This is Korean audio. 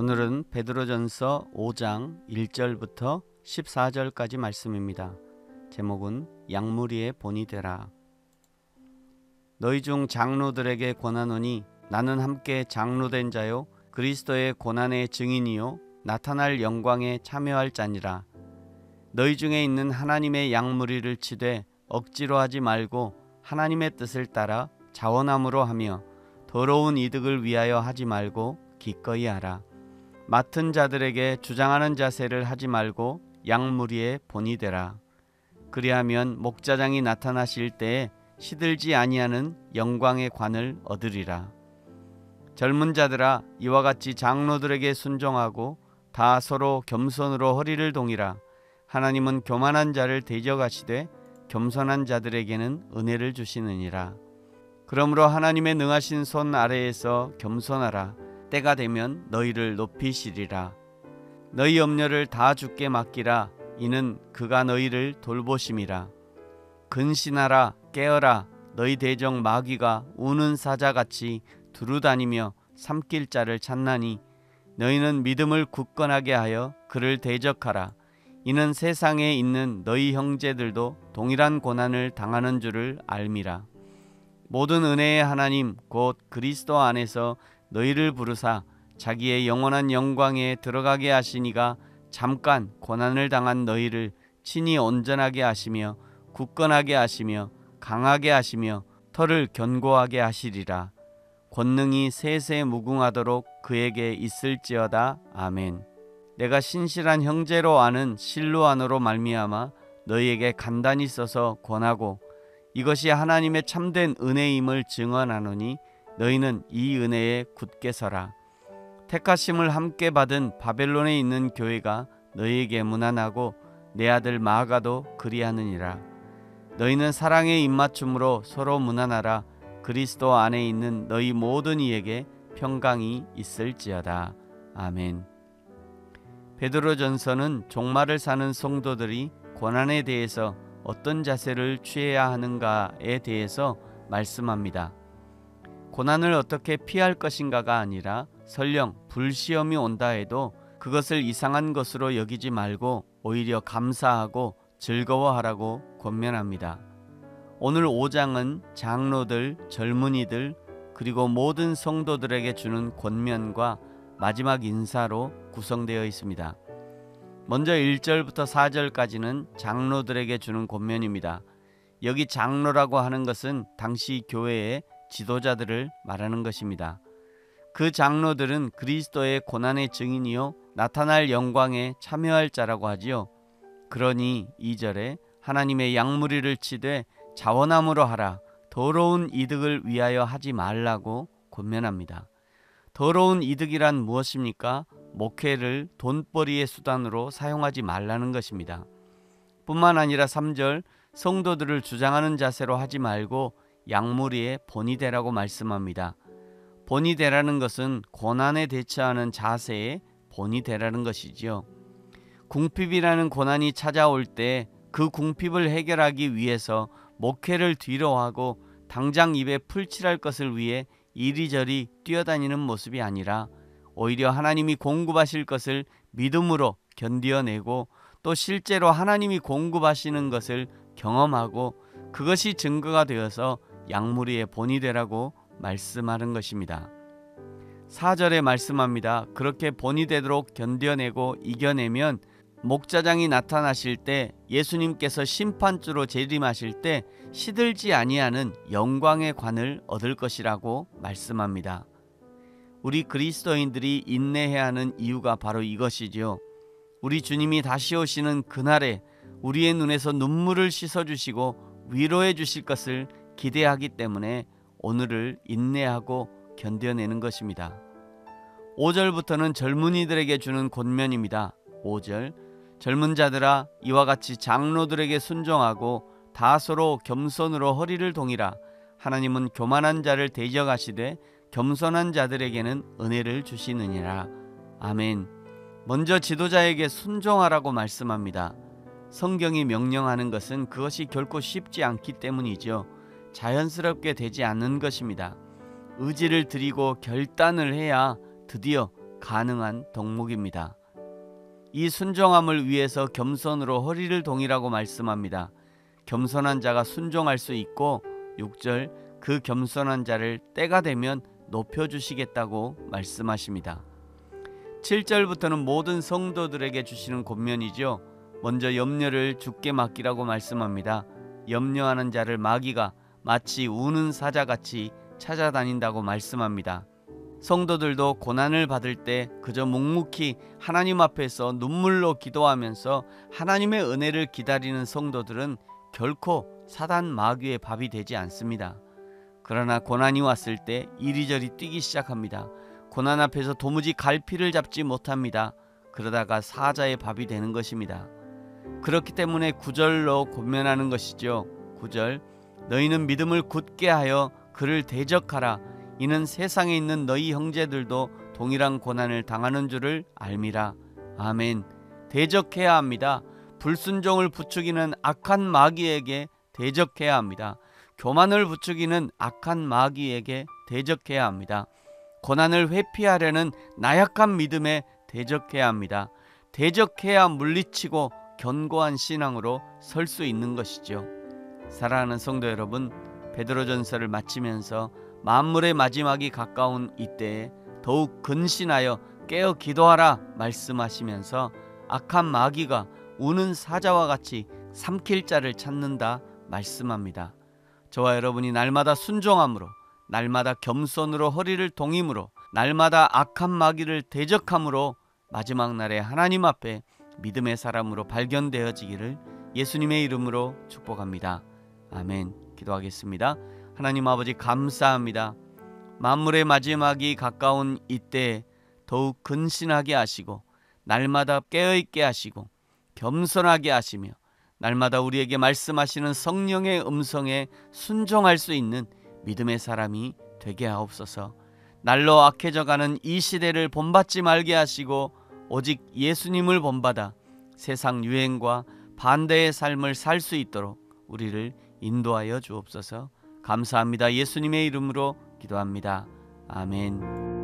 오늘은 베드로전서 5장 1절부터 14절까지 말씀입니다. 제목은 양무리의 본이 되라. 너희 중 장로들에게 권하노니 나는 함께 장로된 자요 그리스도의 고난의 증인이요 나타날 영광에 참여할 자니라. 너희 중에 있는 하나님의 양무리를 치되 억지로 하지 말고 하나님의 뜻을 따라 자원함으로 하며 더러운 이득을 위하여 하지 말고 기꺼이 하라. 맡은 자들에게 주장하는 자세를 하지 말고 양무리의 본이 되라. 그리하면 목자장이 나타나실 때에 시들지 아니하는 영광의 관을 얻으리라. 젊은 자들아, 이와 같이 장로들에게 순종하고 다 서로 겸손으로 허리를 동이라. 하나님은 교만한 자를 대적하시되 겸손한 자들에게는 은혜를 주시느니라. 그러므로 하나님의 능하신 손 아래에서 겸손하라. 때가 되면 너희를 높이시리라. 너희 염려를 다 주께 맡기라. 이는 그가 너희를 돌보심이라. 근신하라. 깨어라. 너희 대적 마귀가 우는 사자같이 두루다니며 삼킬 자를 찾나니 너희는 믿음을 굳건하게 하여 그를 대적하라. 이는 세상에 있는 너희 형제들도 동일한 고난을 당하는 줄을 알미라. 모든 은혜의 하나님 곧 그리스도 안에서 너희를 부르사 자기의 영원한 영광에 들어가게 하시니가 잠깐 고난을 당한 너희를 친히 온전하게 하시며 굳건하게 하시며 강하게 하시며 털을 견고하게 하시리라. 권능이 세세 무궁하도록 그에게 있을지어다. 아멘. 내가 신실한 형제로 아는 실로아노로 말미암아 너희에게 간단히 써서 권하고 이것이 하나님의 참된 은혜임을 증언하노니 너희는 이 은혜에 굳게 서라. 택하심을 함께 받은 바벨론에 있는 교회가 너희에게 문안하고 내 아들 마가도 그리하느니라. 너희는 사랑의 입맞춤으로 서로 문안하라. 그리스도 안에 있는 너희 모든 이에게 평강이 있을지어다. 아멘. 베드로전서는 종말을 사는 성도들이 고난에 대해서 어떤 자세를 취해야 하는가에 대해서 말씀합니다. 고난을 어떻게 피할 것인가가 아니라 설령 불시험이 온다 해도 그것을 이상한 것으로 여기지 말고 오히려 감사하고 즐거워하라고 권면합니다. 오늘 5장은 장로들, 젊은이들 그리고 모든 성도들에게 주는 권면과 마지막 인사로 구성되어 있습니다. 먼저 1절부터 4절까지는 장로들에게 주는 권면입니다. 여기 장로라고 하는 것은 당시 교회의 지도자들을 말하는 것입니다. 그 장로들은 그리스도의 고난의 증인이요 나타날 영광에 참여할 자라고 하지요. 그러니 2절에 하나님의 양무리를 치되 자원함으로 하라. 더러운 이득을 위하여 하지 말라고 권면합니다. 더러운 이득이란 무엇입니까? 목회를 돈벌이의 수단으로 사용하지 말라는 것입니다. 뿐만 아니라 3절 성도들을 주장하는 자세로 하지 말고 양무리의 본이 되라고 말씀합니다. 본이 되라는 것은 고난에 대처하는 자세의 본이 되라는 것이지요. 궁핍이라는 고난이 찾아올 때 그 궁핍을 해결하기 위해서 목회를 뒤로하고 당장 입에 풀칠할 것을 위해 이리저리 뛰어다니는 모습이 아니라 오히려 하나님이 공급하실 것을 믿음으로 견디어내고 또 실제로 하나님이 공급하시는 것을 경험하고 그것이 증거가 되어서 양무리의 본이 되라고 말씀하는 것입니다. 4절에 말씀합니다. 그렇게 본이 되도록 견뎌내고 이겨내면 목자장이 나타나실 때 예수님께서 심판주로 재림하실 때 시들지 아니하는 영광의 관을 얻을 것이라고 말씀합니다. 우리 그리스도인들이 인내해야 하는 이유가 바로 이것이지요. 우리 주님이 다시 오시는 그날에 우리의 눈에서 눈물을 씻어주시고 위로해 주실 것을 기대하기 때문에 오늘을 인내하고 견뎌내는 것입니다. 5절부터는 젊은이들에게 주는 권면입니다. 5절 젊은 자들아 이와 같이 장로들에게 순종하고 다 서로 겸손으로 허리를 동이라. 하나님은 교만한 자를 대적하시되 겸손한 자들에게는 은혜를 주시느니라. 아멘. 먼저 지도자에게 순종하라고 말씀합니다. 성경이 명령하는 것은 그것이 결코 쉽지 않기 때문이죠. 자연스럽게 되지 않는 것입니다. 의지를 들이고 결단을 해야 드디어 가능한 덕목입니다. 이 순종함을 위해서 겸손으로 허리를 동이라고 말씀합니다. 겸손한 자가 순종할 수 있고 6절 그 겸손한 자를 때가 되면 높여주시겠다고 말씀하십니다. 7절부터는 모든 성도들에게 주시는 권면이죠. 먼저 염려를 주께 맡기라고 말씀합니다. 염려하는 자를 마귀가 마치 우는 사자같이 찾아다닌다고 말씀합니다. 성도들도 고난을 받을 때 그저 묵묵히 하나님 앞에서 눈물로 기도하면서 하나님의 은혜를 기다리는 성도들은 결코 사단 마귀의 밥이 되지 않습니다. 그러나 고난이 왔을 때 이리저리 뛰기 시작합니다. 고난 앞에서 도무지 갈피를 잡지 못합니다. 그러다가 사자의 밥이 되는 것입니다. 그렇기 때문에 9절로 권면하는 것이죠. 9절 너희는 믿음을 굳게 하여 그를 대적하라. 이는 세상에 있는 너희 형제들도 동일한 고난을 당하는 줄을 알미라. 아멘. 대적해야 합니다. 불순종을 부추기는 악한 마귀에게 대적해야 합니다. 교만을 부추기는 악한 마귀에게 대적해야 합니다. 고난을 회피하려는 나약한 믿음에 대적해야 합니다. 대적해야 물리치고 견고한 신앙으로 설 수 있는 것이죠. 사랑하는 성도 여러분, 베드로전서를 마치면서 만물의 마지막이 가까운 이때에 더욱 근신하여 깨어 기도하라 말씀하시면서 악한 마귀가 우는 사자와 같이 삼킬 자를 찾는다 말씀합니다. 저와 여러분이 날마다 순종함으로, 날마다 겸손으로 허리를 동임으로, 날마다 악한 마귀를 대적함으로 마지막 날에 하나님 앞에 믿음의 사람으로 발견되어지기를 예수님의 이름으로 축복합니다. 아멘. 기도하겠습니다. 하나님 아버지 감사합니다. 만물의 마지막이 가까운 이때에 더욱 근신하게 하시고 날마다 깨어있게 하시고 겸손하게 하시며 날마다 우리에게 말씀하시는 성령의 음성에 순종할 수 있는 믿음의 사람이 되게 하옵소서. 날로 악해져가는 이 시대를 본받지 말게 하시고 오직 예수님을 본받아 세상 유행과 반대의 삶을 살 수 있도록 우리를 인도하여 주옵소서. 감사합니다. 예수님의 이름으로 기도합니다. 아멘.